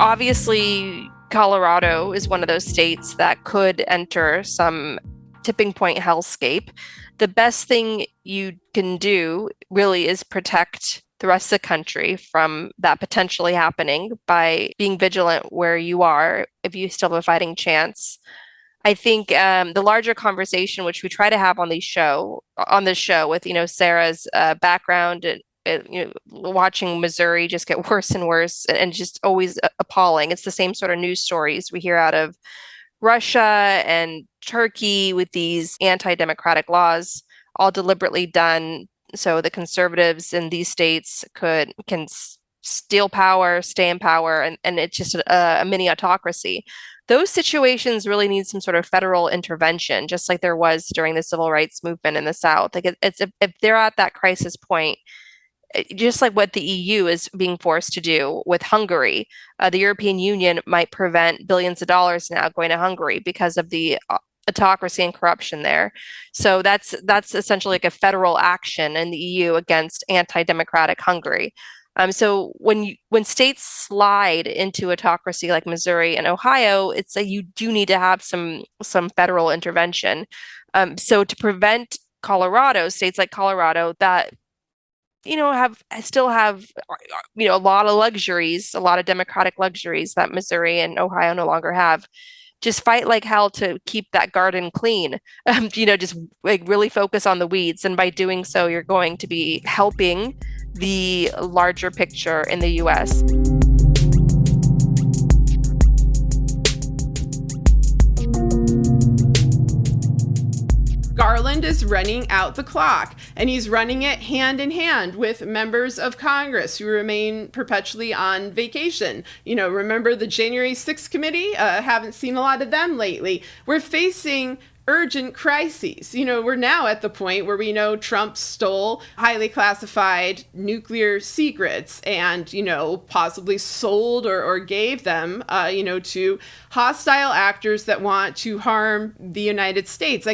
Obviously, Colorado is one of those states that could enter some tipping point hellscape. The best thing you can do really is protect the rest of the country from that potentially happening by being vigilant where you are if you still have a fighting chance. I think the larger conversation, which we try to have on this show with Sarah's background and watching Missouri just get worse and worse and just always appalling. It's the same sort of news stories we hear out of Russia and Turkey with these anti-democratic laws, all deliberately done so the conservatives in these states can steal power, stay in power, and it's just a mini autocracy. Those situations really need some sort of federal intervention, just like there was during the civil rights movement in the South. Like it's if they're at that crisis point, just like what the EU is being forced to do with Hungary, the European Union might prevent billions of dollars now going to Hungary because of the autocracy and corruption there. So that's essentially like a federal action in the EU against anti-democratic Hungary. So when states slide into autocracy like Missouri and Ohio, it's like you do need to have some federal intervention. So to prevent states like Colorado that still have a lot of luxuries, a lot of democratic luxuries that Missouri and Ohio no longer have. Just fight like hell to keep that garden clean. Just like really focus on the weeds, and by doing so, you're going to be helping the larger picture in the U.S. Garland is running out the clock, and he's running it hand in hand with members of Congress who remain perpetually on vacation. Remember the January 6th committee? Haven't seen a lot of them lately. We're facing urgent crises. We're now at the point where we know Trump stole highly classified nuclear secrets and, possibly sold or gave them, to hostile actors that want to harm the United States.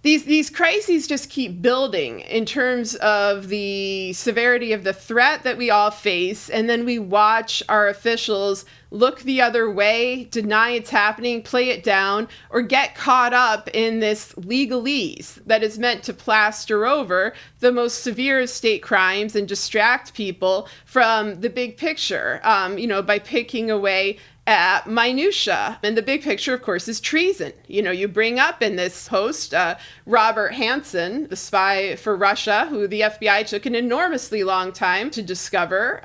These crises just keep building in terms of the severity of the threat that we all face, and then we watch our officials look the other way, deny it's happening, play it down, or get caught up in this legalese that is meant to plaster over the most severe of state crimes and distract people from the big picture, by picking away at minutia. And the big picture, of course, is treason. You bring up in this post Robert Hanssen, the spy for Russia, who the FBI took an enormously long time to discover,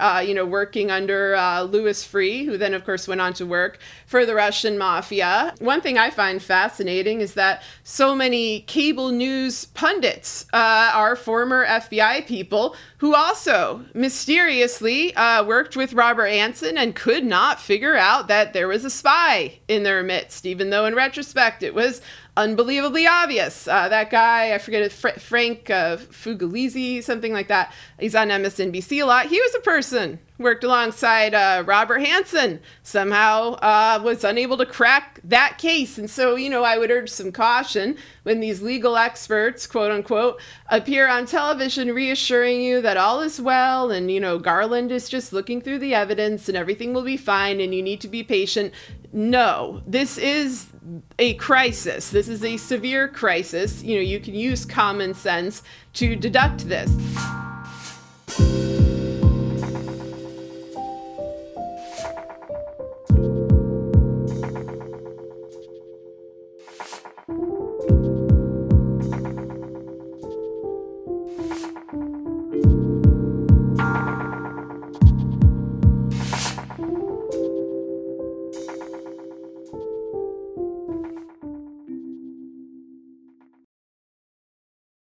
working under Louis Freeh, who then, of course, went on to work for the Russian mafia. One thing I find fascinating is that so many cable news pundits are former FBI people who also mysteriously worked with Robert Hanssen and could not figure out that there was a spy in their midst, even though in retrospect it was unbelievably obvious. That guy, I forget it, Frank Fugalizi, something like that. He's on MSNBC a lot. He was a person worked alongside Robert Hanssen, somehow was unable to crack that case. And so, I would urge some caution when these legal experts, quote unquote, appear on television reassuring you that all is well and, Garland is just looking through the evidence and everything will be fine and you need to be patient. No, this is a crisis. This is a severe crisis. You can use common sense to deduct this.